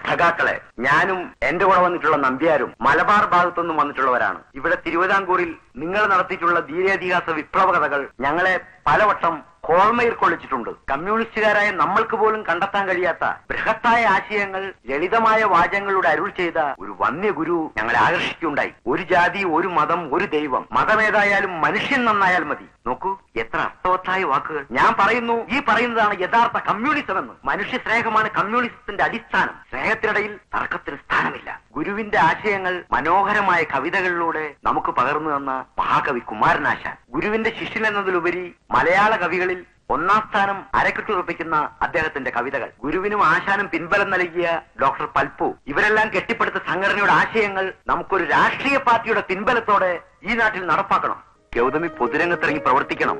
സഖാക്കളെ, ഞാനും എന്റെ കൂടെ വന്നിട്ടുള്ള നമ്പ്യാരും മലബാർ ഭാഗത്തുനിന്നും വന്നിട്ടുള്ളവരാണ്. ഇവിടെ തിരുവിതാംകൂറിൽ നിങ്ങൾ നടത്തിയിട്ടുള്ള ധീരേതിഹാസ വിപ്ലവ കഥകൾ ഞങ്ങളെ പലവട്ടം കോൾമയിൽ കൊള്ളിച്ചിട്ടുണ്ട്. കമ്മ്യൂണിസ്റ്റുകാരായ നമ്മൾക്ക് പോലും കണ്ടെത്താൻ കഴിയാത്ത ബൃഹത്തായ ആശയങ്ങൾ ലളിതമായ വാചകങ്ങളുടെ അരുൾ ചെയ്ത ഒരു വന്യ ഗുരു ഞങ്ങളെ ആകർഷിക്കുകയുണ്ടായി. ഒരു ജാതി, ഒരു മതം, ഒരു ദൈവം. മതമേതായാലും മനുഷ്യൻ നന്നായാൽ മതി. നോക്കൂ, എത്ര അർത്ഥവത്തായ വാക്കുകൾ. ഞാൻ പറയുന്നു, ഈ പറയുന്നതാണ് യഥാർത്ഥ കമ്മ്യൂണിസം എന്ന്. മനുഷ്യ സ്നേഹമാണ് കമ്മ്യൂണിസത്തിന്റെ അടിസ്ഥാനം. സ്നേഹത്തിനിടയിൽ തർക്കത്തിന് സ്ഥാനമില്ല. ഗുരുവിന്റെ ആശയങ്ങൾ മനോഹരമായ കവിതകളിലൂടെ നമുക്ക് പകർന്നു തന്ന മഹാകവി കുമാരനാശാൻ. ഗുരുവിന്റെ ശിഷ്യൻ എന്നതിലുപരി മലയാള കവികളിൽ ഒന്നാം സ്ഥാനം അരക്കിട്ടുറപ്പിക്കുന്ന അദ്ദേഹത്തിന്റെ കവിതകൾ. ഗുരുവിനും ആശാനും പിൻബലം നൽകിയ ഡോക്ടർ പൽപ്പു, ഇവരെല്ലാം കെട്ടിപ്പടുത്ത സംഘടനയുടെ ആശയങ്ങൾ നമുക്കൊരു രാഷ്ട്രീയ പാർട്ടിയുടെ പിൻബലത്തോടെ ഈ നാട്ടിൽ നടപ്പാക്കണം. ഗൗതമി പൊതുരംഗത്തിറങ്ങി പ്രവർത്തിക്കണം.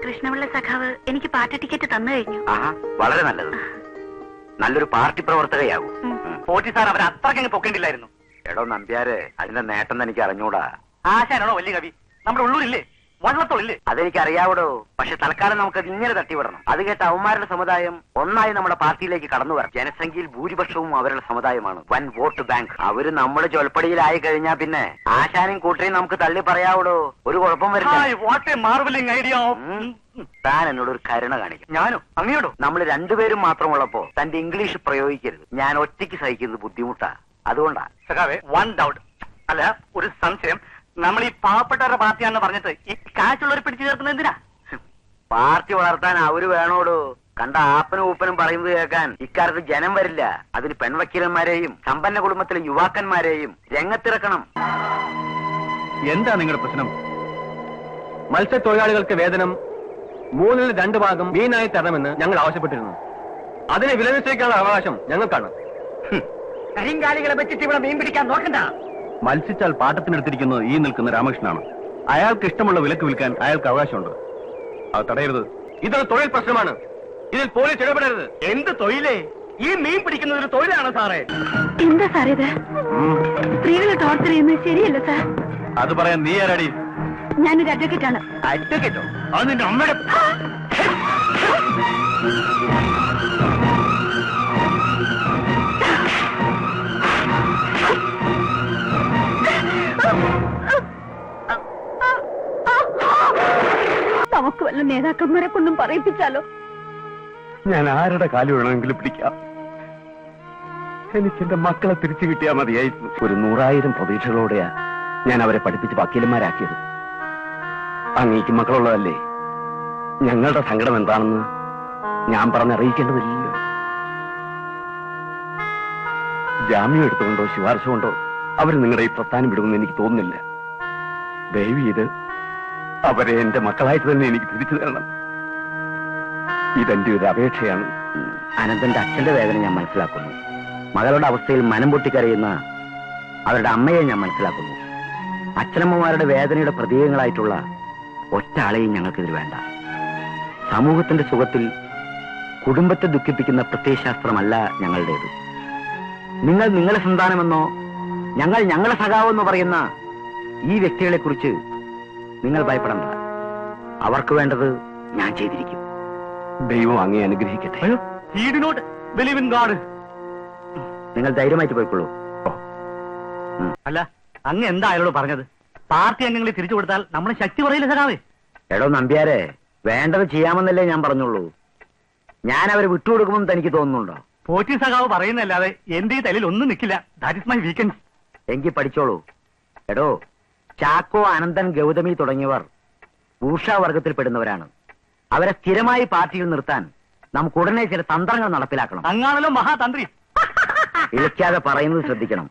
കൃഷ്ണപിള്ള സഖാവ് എനിക്ക് പാർട്ടി ടിക്കറ്റ് തന്നു കഴിഞ്ഞു. ആഹാ, വളരെ നല്ലത്. നല്ലൊരു പാർട്ടി പ്രവർത്തകയാകും. പോറ്റി സാർ അവരെ അത്രക്കങ്ങ് പൊക്കേണ്ടില്ലായിരുന്നു. എടോ നമ്പ്യാരെ, അതിന്റെ നേട്ടം എനിക്ക് അറിഞ്ഞൂടാ. ആശാനാണോ വലിയ കവി? നമ്മുടെ ഉള്ളൂരില്ലേ, വള്ളത്തോളില്ലേ? അതെനിക്കറിയാവടോ. പക്ഷെ തൽക്കാലം നമുക്കത് ഇങ്ങനെ തട്ടിവിടണം. അത് കേട്ട അവന്മാരുടെ സമുദായം ഒന്നായി നമ്മുടെ പാർട്ടിയിലേക്ക് കടന്നു വരണം. ജനസംഖ്യയിൽ ഭൂരിപക്ഷവും അവരുടെ സമുദായമാണ്. വൻ വോട്ട് ബാങ്ക്. അവര് നമ്മുടെ ചൊൽപ്പടിയിലായി കഴിഞ്ഞാൽ പിന്നെ ആശാനും കൂട്ടരെയും നമുക്ക് തള്ളി പറയാവടോ. ഒരു കുഴപ്പം വരില്ല. താൻ എന്നോട് ഒരു കരുണ കാണിക്കും. ഞാനോ? അങ്ങയോടോ? നമ്മൾ രണ്ടുപേരും മാത്രമുള്ളപ്പോ തന്റെ ഇംഗ്ലീഷ് പ്രയോഗിക്കരുത്. ഞാൻ ഒറ്റയ്ക്ക് സഹിക്കുന്നത് ബുദ്ധിമുട്ടാ. അതുകൊണ്ടാ. സഖാവേ, വൺ ഡൗട്ട്, അല്ല ഒരു സംശയം. നമ്മൾ ഈ പാവപ്പെട്ടവരുടെ പാർട്ടിയാണെന്ന് പറഞ്ഞിട്ട് ഈ കാശുള്ളവർ പിടിച്ചു ചേർക്കുന്നത് എന്തിനാ? പാർട്ടി വളർത്താൻ അവര് വേണോടോ. കണ്ട ആപ്പനും ഊപ്പനും പറയുന്നത് കേൾക്കാൻ ഇക്കാലത്ത് ജനം വരില്ല. അതിന് പെൺവക്കീലന്മാരെയും സമ്പന്ന കുടുംബത്തിലെ യുവാക്കന്മാരെയും രംഗത്തിറക്കണം. എന്താ നിങ്ങളുടെ പ്രശ്നം? മത്സ്യത്തൊഴിലാളികൾക്ക് വേതനം 2/3 ഭാഗം മീനായി തരണമെന്ന് ഞങ്ങൾ ആവശ്യപ്പെട്ടിരുന്നു. അതിനെ വിലനിശ്ചയിക്കാനുള്ള അവകാശം ഞങ്ങൾക്കാണ്. കരിങ്കാലികളെ വെച്ചിട്ട് ഇവിടെ മീൻ പിടിക്കാൻ നോക്കണ്ട. മത്സ്യച്ചാൽ പാട്ടത്തിനെടുത്തിരിക്കുന്നത് ഈ നിൽക്കുന്ന രാമകൃഷ്ണനാണ്. അയാൾക്ക് ഇഷ്ടമുള്ള വിലക്ക് വിൽക്കാൻ അയാൾക്ക് അവകാശമുണ്ട്. അത് തടയരുത്. ഇതൊരു തൊഴിൽ പ്രശ്നമാണ്. ഇതിൽ പോലീസ് ഇടപെടരുത്. എന്ത് തൊഴിലേ? ഈ മീൻ പിടിക്കുന്നത് ഒരു തൊഴിലാണ് സാറേ. എന്താ സാർ ഇത്? സ്ത്രീകളെ ടോർച്ചർ ചെയ്യുന്നത് ശരിയല്ല സാർ. അത് പറയാൻ നീ ആരാടി? ഞാനൊരു അഡ്വക്കേറ്റ് ആണ്. അഡ്വക്കേറ്റോ? അത് നിന്റെ അമ്മയുടെ. നമുക്ക് വല്ല നേതാക്കന്മാരെ കൊണ്ടും പറയിപ്പിച്ചാലോ? ഞാൻ ആരുടെ കാലം വേണമെങ്കിലും പിടിക്കാം. എനിക്ക് എന്റെ മക്കളെ തിരിച്ചു കിട്ടിയാൽ മതിയായിരുന്നു. ഒരു 100,000 പ്രതീക്ഷകളോടെയാ ഞാൻ അവരെ പഠിപ്പിച്ച് വക്കീലന്മാരാക്കിയത്. അങ്ങേക്ക് മക്കളുള്ളതല്ലേ. ഞങ്ങളുടെ സങ്കടം എന്താണെന്ന് ഞാൻ പറഞ്ഞറിയിക്കേണ്ടതില്ലല്ലോ. ജാമ്യം എടുത്തുകൊണ്ടോ ശുപാർശ കൊണ്ടോ അവർ നിങ്ങളുടെ ഈ പ്രസ്ഥാനം വിടുമെന്ന് എനിക്ക് തോന്നുന്നില്ല. ദയവ് ചെയ്ത് അവരെ എന്റെ മക്കളായിട്ട് തന്നെ എനിക്ക് തിരിച്ചു തരണം. ഇതെന്റെ ഒരു അപേക്ഷയാണ്. അനന്തന്റെ അച്ഛന്റെ വേദന ഞാൻ മനസ്സിലാക്കുന്നു. മകളുടെ അവസ്ഥയിൽ മനം പൊട്ടിക്കരയുന്ന അവരുടെ അമ്മയെ ഞാൻ മനസ്സിലാക്കുന്നു. അച്ഛനമ്മമാരുടെ വേദനയുടെ പ്രതീകങ്ങളായിട്ടുള്ള ഒറ്റ ആളെയും ഞങ്ങൾക്കിതിൽ വേണ്ട. സമൂഹത്തിന്റെ സുഖത്തിൽ കുടുംബത്തെ ദുഃഖിപ്പിക്കുന്ന പ്രത്യയശാസ്ത്രമല്ല ഞങ്ങളുടേത്. നിങ്ങൾ നിങ്ങളുടെ സന്താനമെന്നോ ഞങ്ങൾ ഞങ്ങളുടെ സഖാവെന്നോ പറയുന്ന ഈ വ്യക്തികളെ കുറിച്ച് നിങ്ങൾ ഭയപ്പെടണ്ട. അവർക്ക് വേണ്ടത് ഞാൻ ചെയ്തിരിക്കും. ദൈവം അങ്ങേ അനുഗ്രഹിക്കട്ടെ. നിങ്ങൾ ധൈര്യമായിട്ട് പോയിക്കൊള്ളൂ. അല്ല, അങ്ങ് എന്താ അയാളോട് പറഞ്ഞത്? പാർട്ടി അംഗങ്ങളെ തിരിച്ചു കൊടുത്താൽ നമ്മുടെ ശക്തി പറയില്ല സഖാവേ. എടോ നമ്പ്യാരെ, വേണ്ടത് ചെയ്യാമെന്നല്ലേ ഞാൻ പറഞ്ഞുള്ളൂ. ഞാൻ അവരെ വിട്ടുകൊടുക്കുമെന്ന് തനിക്ക് തോന്നുന്നുണ്ടോ? പോറ്റി സഖാവ് പറയുന്നല്ലാതെ എന്റെ ഈ തലയിൽ ഒന്നും നിൽക്കില്ല. That is my weekend. എങ്കിൽ പഠിച്ചോളൂ. എടോ, ചാക്കോ, അനന്തൻ, ഗൗതമി തുടങ്ങിയവർ ഭൂഷാവർഗത്തിൽ പെടുന്നവരാണ്. അവരെ സ്ഥിരമായി പാർട്ടിയിൽ നിർത്താൻ നമുക്ക് ഉടനെ ചില തന്ത്രങ്ങൾ നടപ്പിലാക്കണം. അങ്ങാണല്ലോ മഹാതന്ത്രി. ഇളിക്കാതെ പറയുന്നത് ശ്രദ്ധിക്കണം.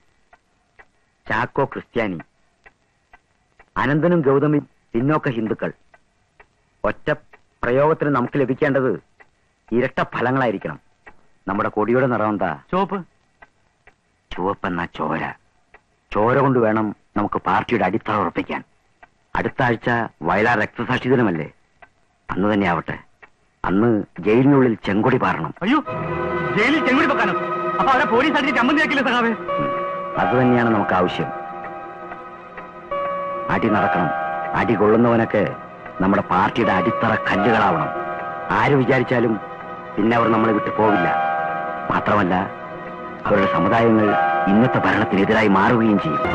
ചാക്കോ ക്രിസ്ത്യാനി, അനന്തനും ഗൗതമി പിന്നോക്ക ഹിന്ദുക്കൾ. ഒറ്റ പ്രയോഗത്തിന് നമുക്ക് ലഭിക്കേണ്ടത് ഇരട്ട ഫലങ്ങളായിരിക്കണം. നമ്മുടെ കൊടിയുടെ നിറം എന്താ? ചുവപ്പ്. ചുവപ്പെന്ന ചോര. ചോര കൊണ്ട് വേണം നമുക്ക് പാർട്ടിയുടെ അടിത്തറ ഉറപ്പിക്കാൻ. അടുത്ത ആഴ്ച വയലാർ രക്തസാക്ഷി ദിനമല്ലേ? അന്ന് തന്നെ ആവട്ടെ. അന്ന് ജയിലിനുള്ളിൽ ചെങ്കൊടി പാറണം. അയ്യോ, ജയിലിൽ ചെങ്കൊടി വെക്കാനോ? അപ്പൊ അവരെ പോലീസ് അടിച്ച് ചമ്മന്തിയാക്കില്ല സഖാവേ? അത് തന്നെയാണ് നമുക്ക് ആവശ്യം. അടി നടക്കണം. അടി കൊള്ളുന്നവനൊക്കെ നമ്മുടെ പാർട്ടിയുടെ അടിത്തറ കല്ലുകളാവണം. ആര് വിചാരിച്ചാലും പിന്നെ അവർ നമ്മളെ വിട്ടു പോവില്ല. മാത്രമല്ല, അവരുടെ സമുദായങ്ങൾ ഇന്നത്തെ ഭരണത്തിനെതിരായി മാറുകയും ചെയ്യും.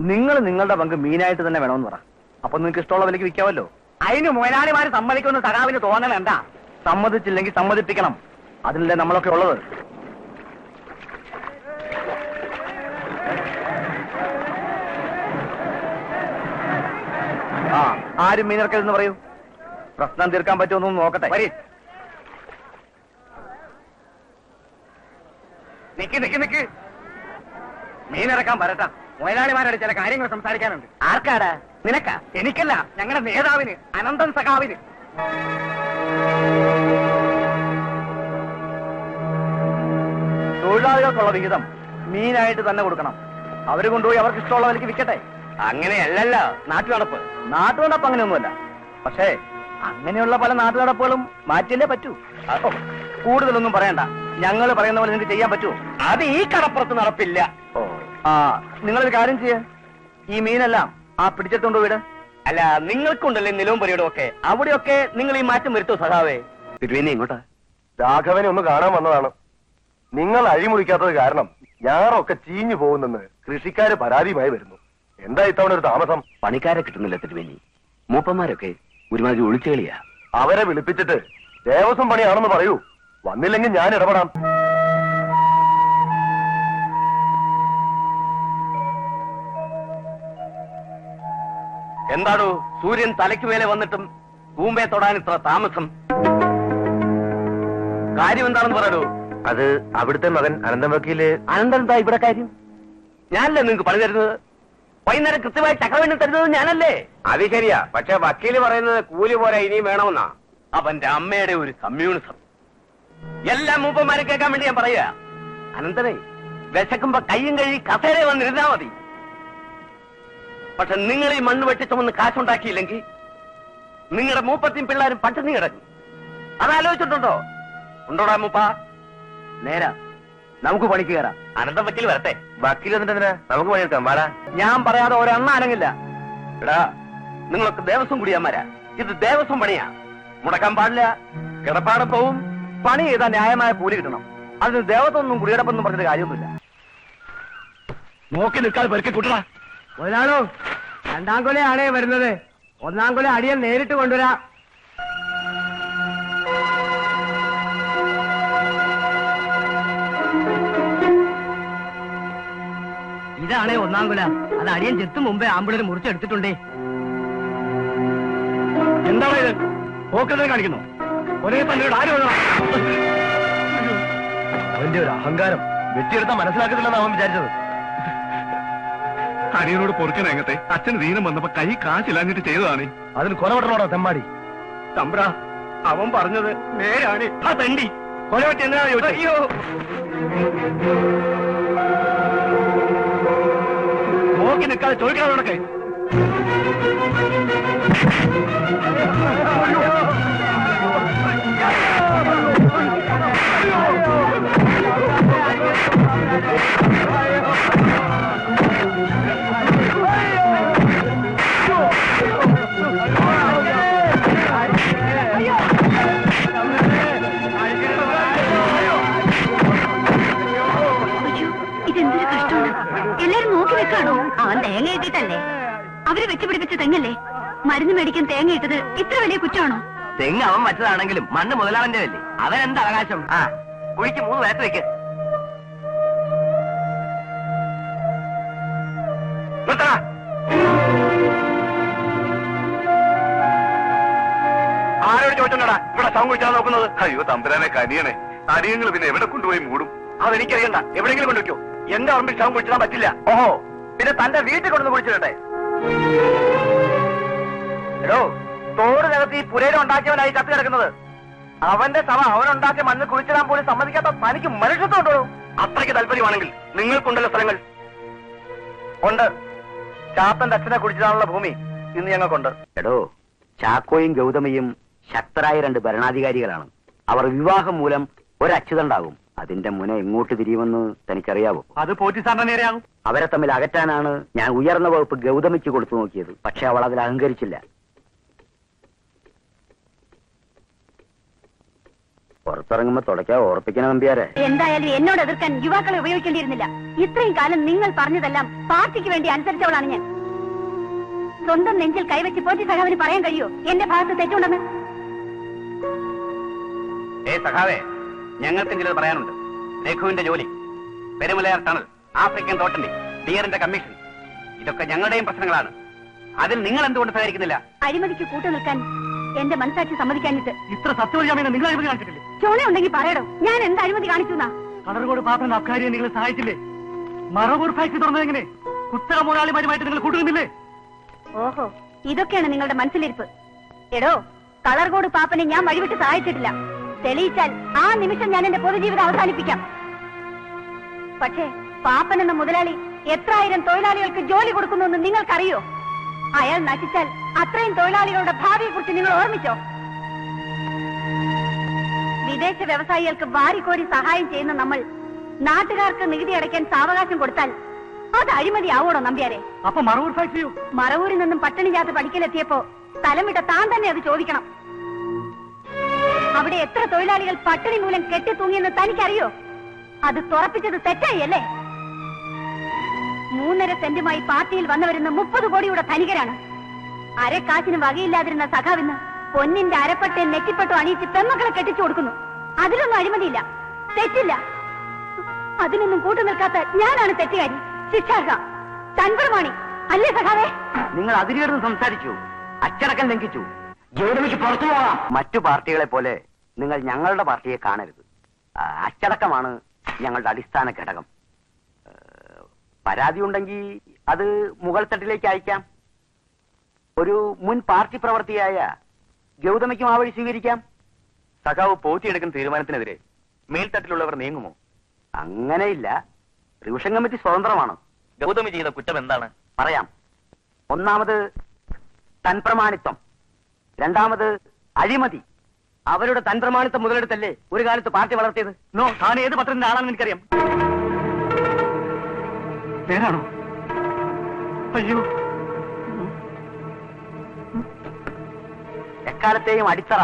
നിങ്ങൾ നിങ്ങളുടെ പങ്ക് മീനായിട്ട് തന്നെ വേണമെന്ന് പറ. അപ്പൊ നിങ്ങൾക്ക് ഇഷ്ടമുള്ള വിലക്ക് വിൽക്കാമല്ലോ. അതിന് മുതലാളിമാര് സമ്മതിക്കുന്ന സഖാവിന് തോന്നൽ എന്താ? സമ്മതിച്ചില്ലെങ്കിൽ സമ്മതിപ്പിക്കണം. അതിനല്ലേ നമ്മളൊക്കെ ഉള്ളത്. ആ, ആരും മീനിറക്കരുതെന്ന് പറയൂ. പ്രശ്നം തീർക്കാൻ പറ്റുമെന്നൊന്ന് നോക്കട്ടെ. വരി. നിക്ക് മീനിറക്കാൻ വരട്ടാ. മുതലാളിമാരുടെ ചില കാര്യങ്ങൾ സംസാരിക്കാനുണ്ട്. ആർക്കാടാ? നിനക്കാ? എനിക്കല്ല, ഞങ്ങളുടെ നേതാവിന്, അനന്തൻ സഖാവിന്. തൊഴിലാളികൾക്കുള്ള വിഹിതം മീനായിട്ട് തന്നെ കൊടുക്കണം. അവര് കൊണ്ടുപോയി അവർക്ക് ഇഷ്ടമുള്ള വിലക്ക് വിൽക്കട്ടെ. അങ്ങനെയല്ലല്ലോ നാട്ടുനടപ്പ്. നാട്ടുനടപ്പ് അങ്ങനെയൊന്നുമല്ല. പക്ഷേ അങ്ങനെയുള്ള പല നാട്ടുനടപ്പുകളും മാറ്റിയല്ലേ പറ്റൂ. ഓ, കൂടുതലൊന്നും പറയണ്ട. ഞങ്ങൾ പറയുന്ന പോലെ നിങ്ങൾക്ക് ചെയ്യാൻ പറ്റുമോ? അത് ഈ കടപ്പുറത്ത് നടപ്പില്ല. ഓ, ആ, നിങ്ങളൊരു കാര്യം ചെയ്യ. ഈ മീനെല്ലാം ആ പിടിച്ചെടുത്തോണ്ട് വീട്. അല്ല, നിങ്ങൾക്കുണ്ടല്ലേ നിലവും പരിപാടിയും ഒക്കെ. അവിടെയൊക്കെ നിങ്ങൾ ഈ മാറ്റം വരുത്തോ സഖാവേ? തിരുവേനി ഇങ്ങോട്ടാ. രാഘവനെ ഒന്ന് കാണാൻ വന്നതാണ്. നിങ്ങൾ അഴിമുറിക്കാത്തത് കാരണം ഞാറൊക്കെ ചീഞ്ഞു പോകുന്നെന്ന് കൃഷിക്കാര് പരാതിയുമായി വരുന്നു. എന്താ ഇത്തവണ ഒരു താമസം? പണിക്കാരെ കിട്ടുന്നില്ല തിരുവേനി. മൂപ്പന്മാരൊക്കെ ഒരുമാതിരി ഒളിച്ചുകളിയാ. അവരെ വിളിപ്പിച്ചിട്ട് ദേവസ്വം പണിയാണെന്ന് പറയൂ. വന്നില്ലെങ്കിൽ ഞാൻ ഇടപെടാം. എന്താണോ സൂര്യൻ തലയ്ക്ക് മേലെ വന്നിട്ടും കൂമ്പെ തൊടാൻ ഇത്ര താമസം? കാര്യം എന്താണെന്ന് പറയൂ. അത് അവിടുത്തെ മകൻ അനന്തൻ വക്കീല്. അനന്തൻ എന്താ ഇവിടെ കാര്യം? ഞാനല്ലേ നിങ്ങൾക്ക് പണി തരുന്നത്? വൈകുന്നേരം കൃത്യമായി ചക്രവേണ്ടി തരുന്നത് ഞാനല്ലേ? അത് ശരിയാ. പക്ഷെ വക്കീല് പറയുന്നത് കൂലി പോലെ ഇനിയും വേണമെന്നാ. അവന്റെ അമ്മയുടെ ഒരു കമ്മ്യൂണിസം. എല്ലാ മൂപ്പന്മാരെ കേൾക്കാൻ വേണ്ടി ഞാൻ പറയാ. അനന്തനെ വിശക്കുമ്പോ കയ്യും കഴുകി കസേര വന്നിരുന്നാ മതി. പക്ഷെ നിങ്ങൾ ഈ മണ്ണ് വെട്ടിച്ചുമന്ന് കാശുണ്ടാക്കിയില്ലെങ്കിൽ നിങ്ങളുടെ മൂപ്പത്തിയും പിള്ളേരും പട്ടിണി കിടക്കും. അതാലോചിച്ചിട്ടുണ്ടോ? ഉണ്ടോടാ മൂപ്പ? നേരാ, നമുക്ക് പണിക്ക് കയറാം. അനന്തൻ വക്കീൽ വരട്ടെ. വക്കീൽ എന്നിട്ടെന്തിനാ? നമുക്ക് പണിയെടുക്കാം. വാടാ. ഞാൻ പറയാതെ ഒരെണ്ണ അനങ്ങില്ല. എടാ, നിങ്ങളൊക്കെ ദേവസ്വം കുടിയാന്മാരാ. ഇത് ദേവസ്വം പണിയാ. മുടക്കാൻ പാടില്ല. കിടപ്പാടം പോവും. പണി ചെയ്താൽ ന്യായമായ കൂലി കിട്ടണം. അതിന് ദേവത്വമൊന്നും കുടിയടപ്പെന്നും പറഞ്ഞിട്ട് കാര്യമൊന്നുമില്ല. നോക്കി നിൽക്കാതെ പെരുക്കി കൂട്ടടാ. ഒരാളോ 2ാം കൊലയാണേ വരുന്നത്. 1ാം കൊല അടിയൻ നേരിട്ട് കൊണ്ടുവരാം. ആണേ ഒന്നാം കുല. അത് അടിയൻ ചെത്തും മുമ്പേ ആമ്പിളര് മുറിച്ചെടുത്തിട്ടുണ്ടേ. എന്താണ് ഇത്? പോക്കറ്റിനെ കാണിക്കുന്നു. ഒരേ തന്നോട് ആരും അവന്റെ ഒരു അഹങ്കാരം വെട്ടിയെടുത്താൽ മനസ്സിലാക്കത്തില്ലെന്ന് അവൻ വിചാരിച്ചത്. അടിയനോട് പൊറുക്കൻ രംഗത്തെ അച്ഛന് ദീനം വന്നപ്പോ കൈ കാശില്ലാഞ്ഞിട്ട് ചെയ്തതാണ്. അതിന് കൊലപെട്ടണോടാ തെമ്മാടി. തമ്പ്ര, അവൻ പറഞ്ഞത് നേരാണ്. ആ തണ്ടി കൊലപറ്റി എന്നാ ചോദിച്ചു. അയ്യോ, നോക്കി നിൽക്കാതെ ചോദിക്കാതെ. ഇതെന്തൊരു കഷ്ടമാണ്. എല്ലാരും നോക്കി വെക്കാണോ? അവൻ തേങ്ങ ഇട്ടിട്ടല്ലേ? അവര് വെച്ചുപിടിപ്പിച്ച തെങ്ങല്ലേ? മരുന്ന് മേടിക്കാൻ തേങ്ങ ഇട്ടത് ഇത്ര വലിയ കുറ്റമാണോ? തെങ്ങ് അവൻ വച്ചതാണെങ്കിലും മണ്ണ് മുതലാളന്റെ അല്ലേ? അവൻ എന്താ അവകാശം? ആ കുഴിക്ക് 3 വേത്ത് വെക്ക്. ആരോട് ചോദിച്ചോണ്ടാ ഇവിടെ സൗണ്ട് കുഴിച്ചാൽ നോക്കുന്നത്? അയ്യോ തമ്പുരാനെ കനിയണേ. അടിയങ്ങൾ പിന്നെ എവിടെ കൊണ്ടുപോയി മൂടും? അതെനിക്കറിയണ്ട. എവിടെയെങ്കിലും കൊണ്ടുവയ്ക്കോ. എന്റെ പറമ്പിൽ സൗണ്ട് കുഴിച്ചാൻ പറ്റില്ല. ഓഹോ, പിന്നെ തന്റെ വീട്ടിൽ കൊണ്ടു കുഴിച്ചിട്ടെ. എടോ, തോടിനകത്ത് ഈ പുരയിലും ഉണ്ടാക്കിയവനായി കത്തി കിടക്കുന്നത്. അവന്റെ ശവ അവനുണ്ടാക്കിയ മണ്ണ് കുഴിച്ചിടാൻ പോലും സമ്മതിക്കാത്ത തനിക്ക് മനുഷ്യത്വം ഉണ്ടോ? അത്രയ്ക്ക് താല്പര്യമാണെങ്കിൽ നിങ്ങൾക്കുണ്ടല്ലോ സ്ഥലങ്ങൾ. ഉണ്ട്. ചാത്തന്റെ അച്ഛനെ കുഴിച്ചിടാനുള്ള ഭൂമി ഇന്ന് ഞങ്ങൾക്കുണ്ട്. എടോ, ചാക്കോയും ഗൗതമിയും ശക്തരായ 2 ഭരണാധികാരികളാണ്. അവർ വിവാഹം മൂലം ഒരച്യുതണ്ടാകും. അതിന്റെ മുന എങ്ങോട്ട് തിരിയുമെന്ന് തനിക്കറിയാവോ? അത് പോറ്റി സാറിന്റെ നേരെയാകും. അവരെ തമ്മിൽ അകറ്റാനാണ് ഞാൻ ഉയർന്ന വകുപ്പ് ഗൗതമിക്ക് കൊടുത്തു നോക്കിയത്. പക്ഷെ അവൾ അതിൽ അഹങ്കരിച്ചില്ല. പുറത്തിറങ്ങുമ്പോ തുടക്കാ ഓർപ്പിക്കണം നമ്പ്യാരെ. എന്തായാലും എന്നോട് എതിർക്കാൻ യുവാക്കളെ ഉപയോഗിക്കേണ്ടിയിരുന്നില്ല. ഇത്രയും കാലം നിങ്ങൾ പറഞ്ഞതെല്ലാം പാർട്ടിക്ക് വേണ്ടി അനുസരിച്ചവളാണ് ഞാൻ. സ്വന്തം നെഞ്ചിൽ കൈവച്ച് പോറ്റി സഖാവിന് പറയാൻ കഴിയോ എന്റെ ഭാഗത്ത് തെറ്റുണ്ടെന്ന്? സഖാവേ, ഞങ്ങൾക്കും ചിലത് പറയാനുണ്ട്. രഘുവിന്റെ ജോലി, പെരുമലയാർ ടണൽ, ആഫ്രിക്കൻ തോട്ടണ്ടി, ഡിയറിന്റെ കമ്മീഷൻ, ഇതൊക്കെ ഞങ്ങളുടെയും പ്രശ്നങ്ങളാണ്. അതിൽ നിങ്ങൾ എന്തുകൊണ്ട് സഹകരിക്കുന്നില്ല? അഴിമതിക്ക് കൂട്ടു നിൽക്കാൻ എന്റെ മനസാക്ഷി സമ്മതിക്കാഞ്ഞിട്ട്. ഇത്ര സത്യവതിയാമെന്ന് നിങ്ങൾ അഴിമതി കാണിച്ചിട്ടില്ലേ? ചോണ ഉണ്ടെങ്കിൽ പറയടോ, ഞാൻ എന്ത് അഴിമതി കാണിച്ചു? കളർകോട് പാപ്പന്റെ അബ്കാരിയെ നിങ്ങൾ സഹായിച്ചില്ലേ? മറവൂർ ഫാക്ടറി തുറന്നതെങ്ങനെ? കുത്തക മുതലാളിമാരുമായിട്ട് നിങ്ങൾ കൂട്ടുന്നില്ലേ? ഓഹോ, ഇതൊക്കെയാണ് നിങ്ങളുടെ മനസ്സിലിരിപ്പ്. എടോ, കളർകോട് പാപ്പനെ ഞാൻ വഴിവിട്ട് സഹായിച്ചിട്ടില്ല. തെളിയിച്ചാൽ ആ നിമിഷം ഞാൻ എന്റെ പൊതുജീവിതം അവസാനിപ്പിക്കാം. പക്ഷേ പാപ്പൻ എന്ന മുതലാളി എത്ര ആയിരം തൊഴിലാളികൾക്ക് ജോലി കൊടുക്കുന്നു നിങ്ങൾക്കറിയോ? അയാൾ നശിച്ചാൽ അത്രയും തൊഴിലാളികളുടെ ഭാവിയെക്കുറിച്ച് നിങ്ങൾ ഓർമ്മിച്ചോ? വിദേശ വ്യവസായികൾക്ക് വാരിക്കോരി സഹായം ചെയ്യുന്ന നമ്മൾ നാട്ടുകാർക്ക് നികുതി അടയ്ക്കാൻ സാവകാശം കൊടുത്താൽ അത് അഴിമതി ആവോടോ നമ്പ്യാരെ? അപ്പൊ മറവൂർ ഫാക്ടറിയോ? മറവൂരിൽ നിന്നും പട്ടിണി ജാത്ത് പഠിക്കലെത്തിയപ്പോ സ്ഥലം വിട്ട താൻ തന്നെ അത് ചോദിക്കണം. അവിടെ എത്ര തൊഴിലാളികൾ പട്ടിണി മൂലം കെട്ടിത്തൂങ്ങിയെന്ന് തനിക്കറിയോ? അത് തുറപ്പിച്ചത് തെറ്റായി അല്ലേ? 3.5 സെന്റുമായി പാർട്ടിയിൽ വന്നവരുന്ന 30 കോടിയുടെ ധനികരാണ്. അരക്കാശിന് വകയില്ലാതിരുന്ന സഖാവിന്ന് പൊന്നിന്റെ അരപ്പട്ട് നെറ്റിപ്പട്ടോ അണിയിച്ച് പെമ്മക്കളെ കെട്ടിച്ചു കൊടുക്കുന്നു. അതിലൊന്നും അഴിമതിയില്ല, തെറ്റില്ല. അതിനൊന്നും കൂട്ടു നിൽക്കാത്ത ഞാനാണ് തെറ്റുകാരി. ശിക്ഷാർഹ തൻപ്രമാണി അല്ലേ സഖാവേ? നിങ്ങൾ അതിരുകടന്ന് സംസാരിച്ചു, അച്ചടക്കം ലംഘിച്ചു. ഗൗതമിക്ക് പുറത്തു പോകാം. മറ്റു പാർട്ടികളെ പോലെ നിങ്ങൾ ഞങ്ങളുടെ പാർട്ടിയെ കാണരുത്. അച്ചടക്കമാണ് ഞങ്ങളുടെ അടിസ്ഥാന ഘടകം. പരാതി ഉണ്ടെങ്കിൽ അത് മുകൾ തട്ടിലേക്ക് അയക്കാം. ഒരു മുൻ പാർട്ടി പ്രവർത്തിയായ ഗൗതമിക്കും ആ വഴി സ്വീകരിക്കാം. സഖാവ് പോറ്റിയെടുക്കുന്ന തീരുമാനത്തിനെതിരെ മേൽത്തട്ടിലുള്ളവർ നീങ്ങുമോ? അങ്ങനെയില്ല. റിവിഷൻ കമ്മിറ്റി സ്വതന്ത്രമാണ്. ഗൗതമി ചെയ്ത കുറ്റം എന്താണ്? പറയാം. ഒന്നാമത് തൻപ്രമാണിത്വം, രണ്ടാമത് അഴിമതി. അവരുടെ തൻപ്രമാണിത്വം മുതലെടുത്തല്ലേ ഒരു കാലത്ത് പാർട്ടി വളർത്തിയത്? നോ, താൻ ഏത് പത്രത്തിന്റെ ആളാണെന്ന് എനിക്കറിയാം. നേരാണോ? അയ്യോ, എക്കാലത്തെയും അടിത്തറ.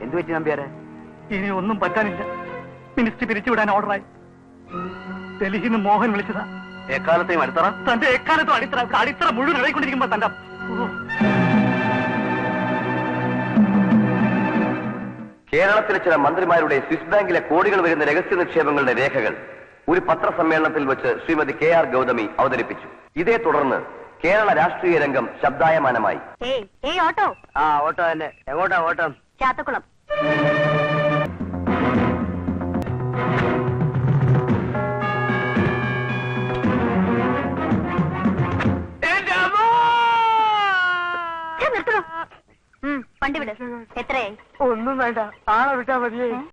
എന്തു പറ്റി നമ്പ്യാരെ? ഇനി ഒന്നും പറ്റാനില്ല. മിനിസ്റ്റർ പിരിച്ചുവിടാൻ ഓർഡറായി. ഡൽഹിയിൽ നിന്ന് മോഹൻ വിളിച്ചതാ. എക്കാലത്തെയും അടിത്തറ? തന്റെ എക്കാലത്തും അടിത്തറ. ഇവിടെ അടിത്തറ മുഴുവൻ ഇളകിക്കൊണ്ടിരിക്കുമ്പോ തന്റെ കേരളത്തിലെ ചില മന്ത്രിമാരുടെ സ്വിസ് ബാങ്കിലെ കോടികൾ വരുന്ന രഹസ്യ നിക്ഷേപങ്ങളുടെ രേഖകൾ ഒരു പത്രസമ്മേളനത്തിൽ വെച്ച് ശ്രീമതി KR ഗൗതമി അവതരിപ്പിച്ചു. ഇതേ തുടർന്ന് കേരള രാഷ്ട്രീയ രംഗം ശബ്ദായമാനമായി. ഓട്ടോ ആ ഓട്ടോ തന്നെ. എങ്ങോട്ടാ ഓട്ടം? ചാത്തക്കുളം. നിർത്തണോ? വണ്ടി വിട്. എത്രയായി? ഒന്നും വേണ്ട, ആളെ വിട്ടാ മതിയേ.